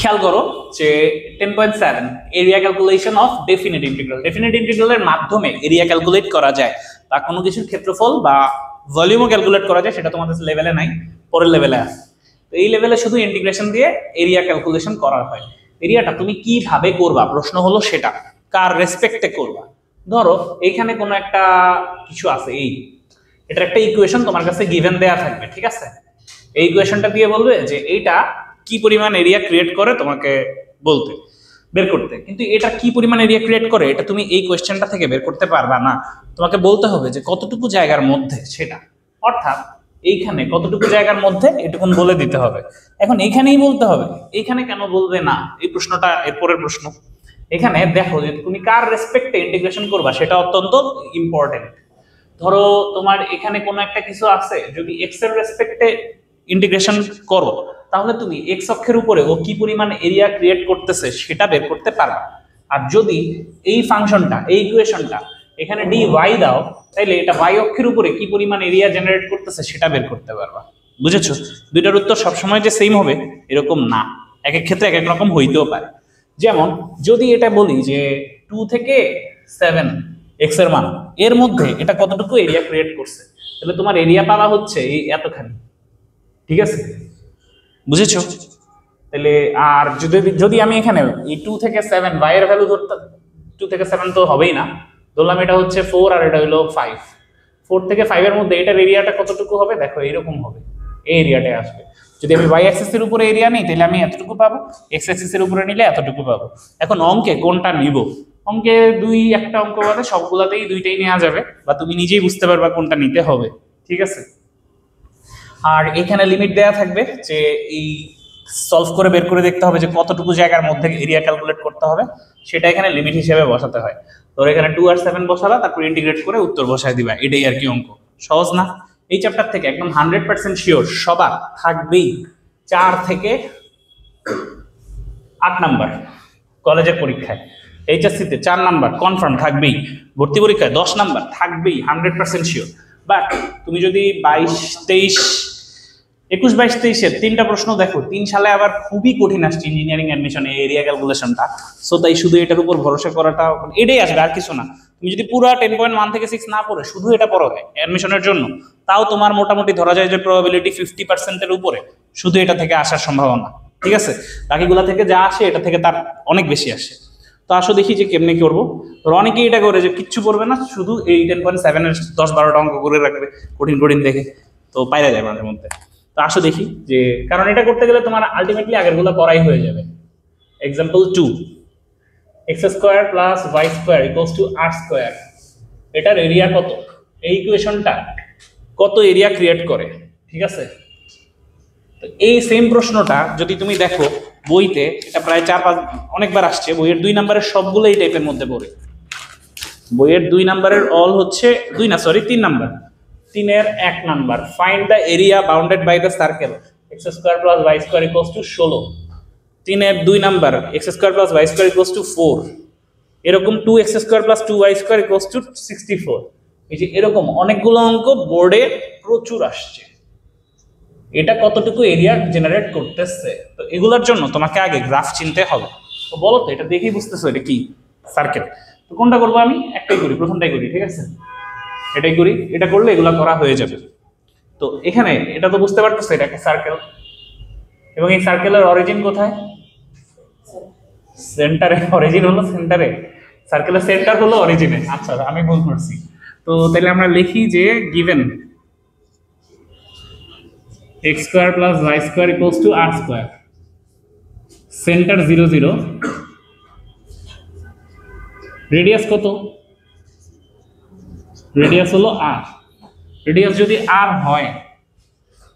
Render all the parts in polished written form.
খেয়াল করো যে 10.7 area calculation of definite integral. Definite ইন্টিগ্রালের মাধ্যমে এরিয়া ক্যালকুলেট করা যায় বা কোনো কিছুর ক্ষেত্রফল বা ভলিউমও ক্যালকুলেট করা যায়, সেটা তোমাদের লেভেলে নাই, পরের লেভেলে আছে। তো এই লেভেলে শুধু ইন্টিগ্রেশন দিয়ে এরিয়া ক্যালকুলেশন করা হয়। এরিয়াটা তুমি কিভাবে করবা প্রশ্ন হলো সেটা, কার রেসপেক্টে করবা। ধরো এইখানে কোনো একটা কিছু আছে, এটার একটা ইকুয়েশন তোমার কাছে গিভেন দেয়া থাকবে, ঠিক আছে? এই ইকুয়েশনটা দিয়ে বলবে যে এইটা কি পরিমাণ এরিয়া ক্রিয়েট করে তোমাকে বলতে, বের করতে। কিন্তু এটা কি পরিমাণ এরিয়া ক্রিয়েট করে এটা তুমি এই কোয়েশ্চেনটা থেকে বের করতে পারবা না, তোমাকে বলতে হবে যে কতটুকু জায়গার মধ্যে সেটা, অর্থাৎ এইখানে কতটুকু জায়গার মধ্যে এটুকুন বলে দিতে হবে। এখন এইখানেই বলতে হবে, এইখানে কেন বলবে না? এই প্রশ্নটা এরপরের প্রশ্ন। এখানে দেখো যে তুমি কার রেসপেক্টে ইন্টিগ্রেশন করবা সেটা অত্যন্ত ইম্পর্টেন্ট। ধরো তোমার এখানে কোনো একটা কিছু আছে, যদি এক্স এর রেসপেক্টে ইন্টিগ্রেশন করো তাহলে তুমি এক্স অক্ষের উপরে ও কি পরিমাণ এরিয়া ক্রিয়েট করতেছে সেটা বের করতে পারবা। আর যদি এই ফাংশনটা, এই ইকুয়েশনটা এখানে ডি ওয়াই দাও, তাইলে এটা ওয়াই অক্ষের উপরে কি পরিমাণ এরিয়া জেনারেট করতেছে সেটা বের করতে পারবা। বুঝেছো? দুইটার উত্তর সবসময় যে সেম হবে এরকম না, এক এক ক্ষেত্রে এক এক রকম হইতেও পারে। যেমন যদি এটা বলি যে 2 থেকে 7 এক্স এর মান, এর মধ্যে এটা কতটুকু এরিয়া ক্রিয়েট করছে, তাহলে তোমার এরিয়া পাওয়া হচ্ছে এই এতখানি, ঠিক আছে? বুঝেছো? তাহলে আর যদি আমি এখানে এই 2 থেকে 7 y এর ভ্যালু ধরতাম, 2 থেকে 7 তো হবেই না, ধরলাম এটা হচ্ছে 4 আর এটা হলো 5। 4 থেকে 5 এর মধ্যে এটার এরিয়াটা কতটুকু হবে? দেখো এরকম হবে, এই এরিয়াটাই আসবে। যদি আমি y অ্যাক্সিস এর উপরে এরিয়া নিই তাহলে আমি এতটুকু পাবো, x অ্যাক্সিস এর উপরে নিলে এতটুকু পাবো। এখন অঙ্কে কোনটা নিব? অঙ্কে একটা অঙ্ক বাদে সবগুলাতেই দুইটাই নেওয়া যাবে, বা তুমি নিজেই বুঝতে পারবা কোনটা নিতে হবে, ঠিক আছে? আর এখানে লিমিট দেয়া থাকবে যে এই সলভ করে বের করে দেখতে হবে যে কতটুকু জায়গার মধ্যে এরিয়া ক্যালকুলেট করতে হবে, সেটা এখানে লিমিট হিসেবে বসাতে হয়। তোর এখানে 2 আর 7 বসালা, তারপর ইন্টিগ্রেট করে উত্তর বসায় দিবা, এটাই আর কি অঙ্ক। সহজ না? এই চ্যাপ্টার থেকে একদম 100% শিওর সবার থাকবেই 4 থেকে 8 নাম্বার কলেজের পরীক্ষায়, এইচএসসিতে 4 নাম্বার কনফার্ম থাকবেই, ভর্তি পরীক্ষায় 10 নাম্বার থাকবেই, 100% শিওর। বাট তুমি যদি 21, 23 তিনটা প্রশ্ন দেখো, 3 সালে আবার খুবই কঠিন আসছে ইঞ্জিনিয়ারিং অ্যাডমিশন এরিয়া ক্যালকুলেশনটা, সো তাই শুধু এটার উপর ভরসা করাটা এটাই আসবে, আর কিছু না। তুমি যদি পুরো 10.1 থেকে 6 না পড়ে শুধু এটা পড়ো অ্যাডমিশনের জন্য, তাও তোমার মোটামুটি ধরা যায় যে প্রবাবিলিটি 50%-এর উপরে শুধু এটা থেকে আসার সম্ভাবনা, ঠিক আছে? বাকিগুলা থেকে যা আসে এটা থেকে তার অনেক বেশি আসে। তো আসো দেখি যে কেমনি করবো। ধরো অনেকেই এটা করে যে কিচ্ছু করবে না, শুধু এই 10.7 এর 10-12টা অঙ্ক করে রাখবে কঠিন কঠিন দেখে, তো পাইরা যায় মাঝে মধ্যে। তো আসো দেখি যে, কারণ এটা করতে গেলে তোমার আলটিমেটলি আগেরগুলো করাই হয়ে যাবে। এক্সাম্পল 2, x² + y² = r², এটার এরিয়া কত? এই ইকুয়েশনটা কত এরিয়া ক্রিয়েট করে, ঠিক আছে? তো এই সেম প্রশ্নটা যদি তুমি দেখো বইতে, এটা প্রায় 4-5 অনেকবার আসছে, বইয়ের 2 নম্বরের সবগুলো এই টাইপের মধ্যে পড়ে। বইয়ের 2 নম্বরের অল হচ্ছে 3 নাম্বার, 3 এর 1 number, find the area bounded by the circle x² + y² = 16। 3 এর 2 নাম্বার x² + y² = 4। এরকম 2x² + 2y² = 64। এই যে এরকম অনেকগুলো অঙ্ক বোর্ডে প্রচুর আসছে, এটা কতটুকু এরিয়া জেনারেট করতেছে। তো এগুলোর জন্য তোমাকে আগে গ্রাফ চিনতে হবে। তো বলো তো, এটা দেখেই বুঝতেছো এটা কি? সার্কেল। তো কোনটা করবো? আমি একটাই করি, প্রথমটাই করি, ঠিক আছে? এটাই করি, এটা করলে এগুলা করা হয়ে যাবে। তো এখানে এটা তো বুঝতে পারতেছো এটা একটা সার্কেল, এবং এই সার্কেলের অরিজিন কোথায়? সেন্টারে। অরিজিন হলো সেন্টারে, সার্কেলের সেন্টার হলো অরিজিনে। আচ্ছা আমি ভুল করছি। তো তাহলে আমরা লিখি যে given x² + y² = r², centre 0 0, radius কত? রেডিয়াস হলো r। রেডিয়াস যদি r হয়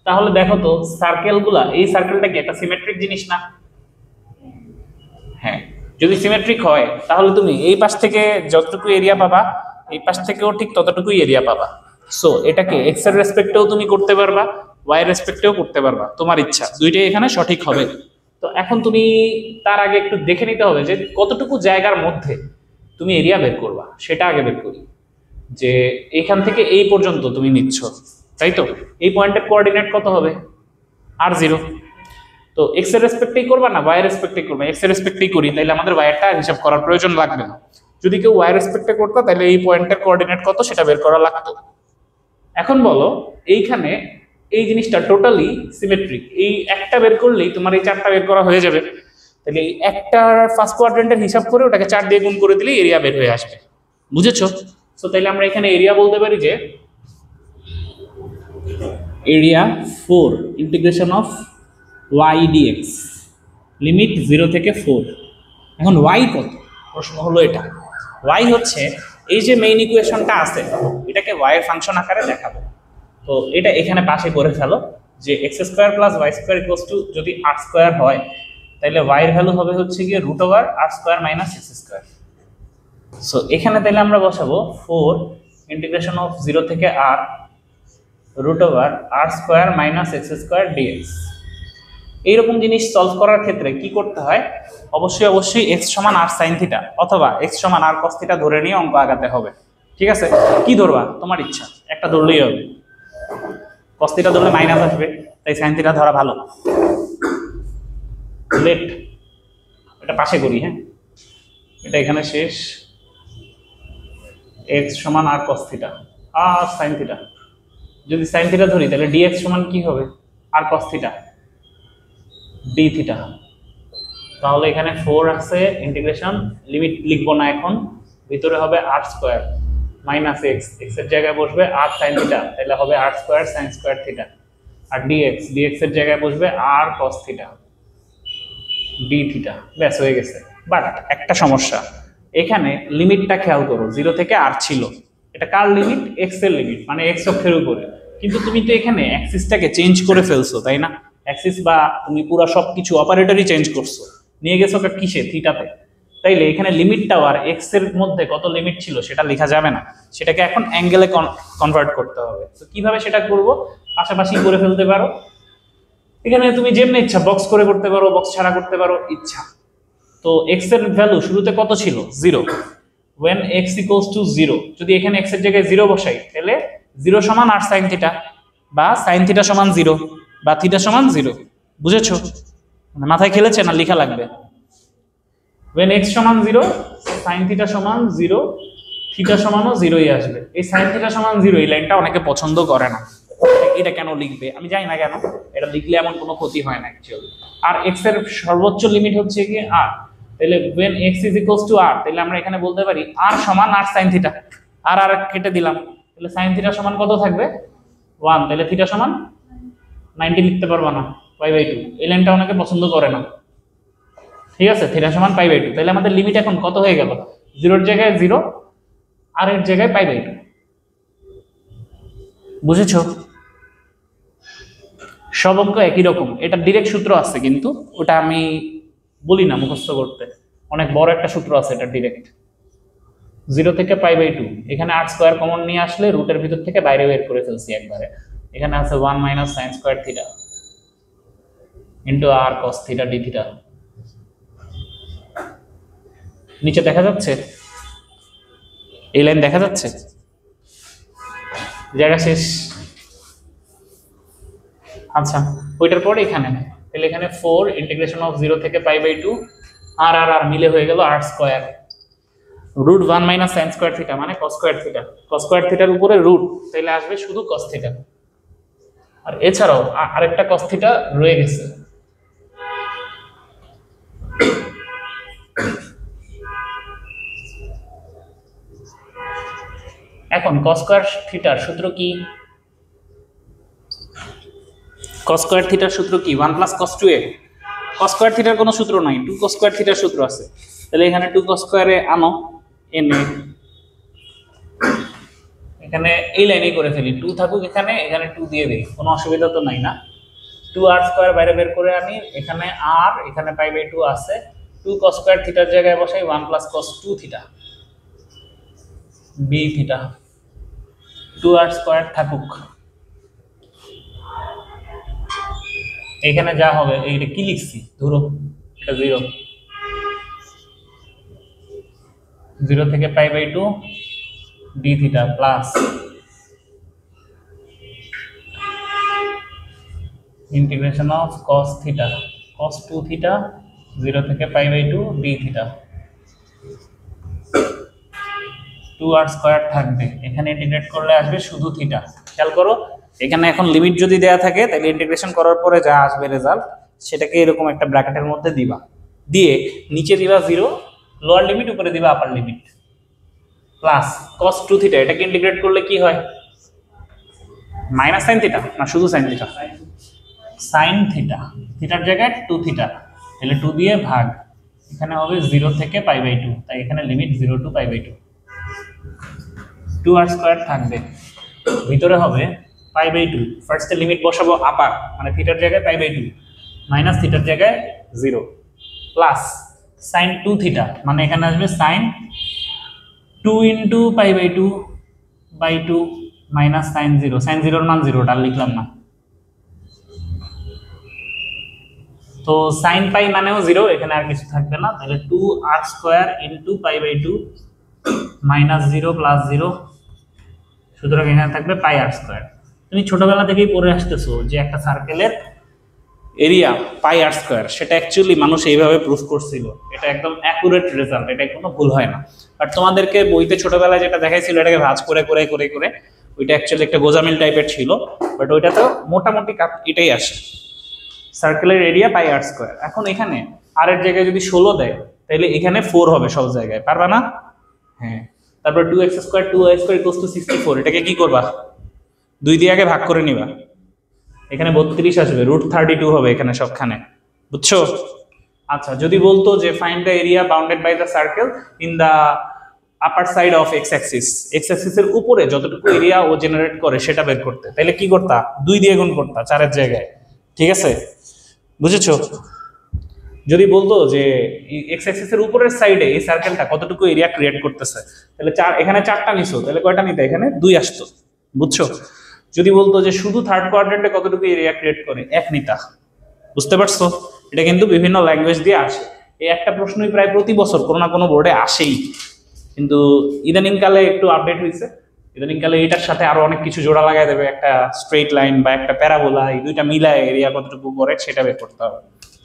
তাহলে দেখো তো সার্কেলগুলা, এই সার্কেলটা কি একটা সিমেট্রিক জিনিস না? হ্যাঁ, যদি সিমেট্রিক হয় তাহলে তুমি এই পাশ থেকে যতটুকু এরিয়া পাবা এই পাশ থেকেও ঠিক ততটুকুই এরিয়া পাবা। সো এটাকে x এর রেসপেক্টেও তুমি করতে পারবা, y এর রেসপেক্টেও করতে পারবা, তোমার ইচ্ছা, দুইটাই এখানে সঠিক হবে। তো এখন তুমি তার আগে একটু দেখে নিতে হবে যে কতটুকু জায়গার মধ্যে তুমি এরিয়া বের করবা, সেটা আগে বের করি। যে এখান থেকে এই পর্যন্ত তুমি নিচ্ছ, তাই তো? এই পয়েন্টের কোঅর্ডিনেট কত হবে? r0। তো এক্স এর রেসপেক্টেই করবা না ওয়াই এর রেসপেক্টেই করবা? এক্স এর রেসপেক্টেই করি, তাহলে আমাদের ওয়াইটা হিসাব করার প্রয়োজন লাগবে না। যদি কেউ ওয়াই এর রেসপেক্টে করতো তাহলে এই পয়েন্টের কোঅর্ডিনেট কত সেটা বের করা লাগতো। এখন বলো এইখানে এই জিনিসটা টোটালি সিমেট্রিক, এই একটা বের করলেই তোমার এই চারটা বের করা হয়ে যাবে। তাহলে এই একটার ফার্স্ট কোয়াড্রেন্টের হিসাব করে ওটাকে 4 দিয়ে গুণ করে দিলেই এরিয়া বের হয়ে আসবে। বুঝেছো? সো তাহলে আমরা এখানে এরিয়া বলতে পারি যে area 4 integration of y dx limit 0 থেকে 4। এখন y কত? প্রশ্ন হলো এটা। y হচ্ছে এই যে মেইন ইকুয়েশনটা আছে এটাকে y এর ফাংশন আকারে দেখাবো। তো এটা এখানে পাশে করে ফেলো যে x square plus y square equals to যদি r স্কয়ার হয় তাহলে y এর ভ্যালু হবে হচ্ছে গিয়ে √r square minus x square. So এখানে তাহলে আমরা বসাবো 4 ইন্টিগ্রেশন অফ 0 থেকে r √r square minus x square dx। এইরকম জিনিস সলভ করার ক্ষেত্রে কি করতে হয়? অবশ্যই x সমান r sin থিটা অথবা x সমান r cos থিটা ধরে নিয়ে অঙ্ক আগাতে হবে। ঠিক আছে? কি ধরবা তোমার ইচ্ছা, একটা ধরলেই হবে। cos থিটা ধরলে মাইনাস আসবে, তাই sin থিটা ধরা ভালো। লেট এটা পাশে করি। হ্যাঁ, এটা এখানে শেষ। x সমান r cos থিটা আর sin থিটা। যদি sin থিটা ধরি তাহলে dx সমান কি হবে? r cos theta d theta. তাহলে এখানে 4 আছে, ইন্টিগ্রেশন লিমিট লিখবো না এখন, ভিতরে হবে r square minus x, x এর জায়গায় বসবে r sin থিটা, তাহলে হবে r square sin square theta. আর dx এর জায়গায় বসবে r cos theta d theta. ব্যাস হয়ে গেছে। বাট একটা সমস্যা, এখানে লিমিটটা খেয়াল করো, 0 থেকে r ছিল, এটা কার লিমিট? x এর লিমিট, মানে x অক্ষের উপরে। কিন্তু তুমি তো এখানে অ্যাক্সিসটাকে চেঞ্জ করে ফেলছো, তাই না? অ্যাক্সিস বা তুমি পুরো সবকিছু অপারেটরই চেঞ্জ করছো, নিয়ে গেছো কিসে? থিটাতে। তাইলে এখানে লিমিটটাও আর x এর মধ্যে কত লিমিট ছিল সেটা লেখা যাবে না, সেটাকে এখন অ্যাঙ্গেলে কনভার্ট করতে হবে। তো কিভাবে সেটা করব? পাশাপাশি করে ফেলতে পারো। এখানে তুমি যেমনি ইচ্ছা বক্স করে করতে পারো, বক্স ছাড়া করতে পারো, ইচ্ছা। তো x এর ভ্যালু শুরুতে কত ছিল? 0। when x equals to 0, যদি এখানে x এর জায়গায় 0 বসাই তাহলে 0 সমান r sin থিটা বা sin থিটা সমান 0 বা থিটা সমান 0। বুঝেছো? মানে মাথায় খেলেছে না? লেখা লাগবে। when x সমান 0 sin থিটা সমান 0 থিটা সমানও 0ই আসবে। এই sin থিটা সমান 0 এই লাইনটা অনেকে পছন্দ করে না, এটা কেন লিখবে আমি জানি না কেন, এটা লিখলে এমন কোনো ক্ষতি হয় না অ্যাকচুয়ালি। আর x এর সর্বোচ্চ লিমিট হচ্ছে কি r, তাহলে when x is equals to r, তাহলে আমরা এখানে বলতে পারি r সমান r sin থিটা। আর কেটে দিলাম, তাহলে sin থিটা সমান কত থাকবে? 1। তাহলে থিটা সমান 90 লিখতে পারবা না, π/2। এই লাইনটা অনেকে পছন্দ করে না। ঠিক আছে, থিটা সমান π/2। তাহলে আমাদের লিমিট এখন কত হয়ে গেল? 0 এর জায়গায় 0, আর এর জায়গায় π/2। বুঝেছো? সব অঙ্ক একই রকম। এটা ডাইরেক্ট সূত্র আছে, কিন্তু ওটা আমি বলি না মুখস্থ করতে, অনেক বড় একটা সূত্র আছে এটা ডাইরেক্ট। 0 থেকে π/2, এখানে r স্কয়ার কমন নিয়ে আসলে রুটের ভিতর থেকে বাইরে বের করে ফেলছি একবারে। এখানে আছে 1 minus sin square theta into r cos theta d theta. নিচে দেখা যাচ্ছে? এই লাইন দেখা যাচ্ছে? জায়গা শেষ। আচ্ছা, ওইটার পরে এখানে তাহলে এখানে 4 ইন্টিগ্রেশন অফ 0 থেকে π/2 আর মিলে হয়ে গেল r square √1 minus sin square theta মানে cos square theta. cos square থিটার উপরে রুট, তাহলে আসবে শুধু cos থিটা। আর এছাড়াও আরেকটা cos থিটা রয়ে গেছে। এখন cos স্কয়ার থিটার সূত্র কি? cos স্কয়ার থিটার সূত্র কি? 1 plus cos 2a। cos square থিটার কোনো সূত্র নাই, 2 cos স্কয়ার থিটার সূত্র আছে। তাহলে এখানে 2 cos স্কয়ারে আনো, এনে এখানে এই লাইনেই করে ফেলি, 2 থাকুক এখানে, এখানে 2 দিয়ে দেই, কোনো অসুবিধা তো নাই না। 2r স্কয়ার বাইরে বের করে আনি, এখানে r, এখানে π/2 আছে। 2 cos স্কয়ার থিটার জায়গায় বসাই 1 plus cos 2 theta b theta. 2r square থাকুক, এখানে যা হবে এইটা কি লিখছি ধরো, এটা 0 থেকে π/2 d theta plus integration of cos theta cos 2 theta 0 থেকে pi by 2 d theta 2r square থাকবে, এখানে ইন্টিগ্রেট করলে আসবে শুধু থিটা। খেয়াল করো এখানে এখন লিমিট যদি দেয়া থাকে তাহলে ইন্টিগ্রেশন করার পরে যা আসবে রেজাল্ট সেটাকে এরকম একটা ব্র্যাকেটের মধ্যে দিবা, দিয়ে নিচে দিবা 0 লোয়ার লিমিট, উপরে দিবা আপার লিমিট, প্লাস cos 2 থিটা এটাকে ইন্টিগ্রেট করলে কি হয় মাইনাস sin থিটা না শুধু sin থিটা, sin থিটা, থিটার জায়গায় 2 থিটা, তাহলে 2 দিয়ে ভাগ, এখানে হবে 0 থেকে পাই বাই 2, তাই এখানে limit 0 to pi by 2, 2r square থাকবে, ভিতরে হবে পাই বাই 2, ফার্স্টে লিমিট বসাবো আপার মানে থিটার জায়গায় পাই বাই 2 মাইনাস থিটার জায়গায় 0 প্লাস sin 2 থিটা মানে এখানে আসবে sin 2 into pi by 2 by 2 minus sin 0, sin 0 এর মান 0 টা লিখলাম না, তো sin পাই মানেও 0, এখানে আর কিছু থাকবে না, তাহলে 2r square into pi by 2 minus 0 plus 0, সুতরাং এখানে থাকবে পাই r স্কয়ার। তুমি ছোটবেলা থেকেই পড়ে আসতেছো যে একটা সার্কেলের এরিয়া পাই r স্কয়ার, সেটা অ্যাকচুয়ালি মানুষ এইভাবে প্রুফ করছিল, এটা একদম অ্যাকুরেট রেজাল্ট, এটা কোনো ভুল হয় না। বাট তোমাদেরকে বইতে ছোটবেলায় যেটা দেখাইছিল এটাকে ভাঁজ করে করে করে করে ওইটা অ্যাকচুয়ালি একটা গোজামিল টাইপের ছিল, বাট ওইটাতে মোটামুটি এটাই আসে, সার্কেলের এরিয়া পাই r স্কয়ার। এখন এখানে r এর জায়গায় যদি 16 দেয় তাহলে এখানে 4 হবে সব জায়গায়, পারবা না? হ্যাঁ, তারপর 2x square 2y square equals to 64, এটাকে কি করবা 2 দিয়ে আগে ভাগ করে নিবা, এখানে 32 আসবে, √32 হবে এখানে সবখানে, বুঝছো? আচ্ছা, যদি বলতো যে find the area bounded by the circle in the upper side of x axis, x axis এর উপরে যতটুকু এরিয়া ও জেনারেট করে সেটা বের করতে, তাহলে কি করতা 2 দিয়ে গুণ করতা 4 এর জায়গায়, ঠিক আছে? বুঝেছো? যদি বলতো যে x অ্যাক্সিস এর উপরের সাইডে এই সার্কেলটা কতটুকু এরিয়া ক্রিয়েট করতেছে, তাহলে 4, এখানে 4টা নিছো, তাহলে কয়টা নিতে, এখানে 2 আসতো, বুঝছো? যদি বলতো যে শুধু থার্ড কোয়াড্রেন্টে কতটুকু এরিয়া ক্রিয়েট করে, 1 নিতা, বুঝতে পারছো? এটা কিন্তু বিভিন্ন ল্যাঙ্গুয়েজ দিয়ে আসে, এই একটা প্রশ্নই প্রায় প্রতি বছর কোনো না কোনো বোর্ডে আসেই, কিন্তু ইদানিংকালে একটু আপডেট হয়েছে, ইদানিংকালে এটার সাথে আরো অনেক কিছু জোড়া লাগাই দেবে, একটা স্ট্রেট লাইন বা একটা প্যারাবোলা, এই দুইটা মিলায় এরিয়া কতটুকু করে সেটা বের করতে হবে।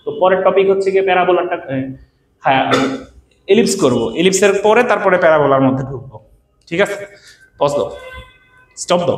তো পরের টপিক হচ্ছে গিয়ে প্যারাবোলাটা, হ্যাঁ এলিপস করবো, এলিপসের পরে তারপরে প্যারাবোলার মধ্যে ঢুকবো, ঠিক আছে? পজ দাও, স্টপ দাও।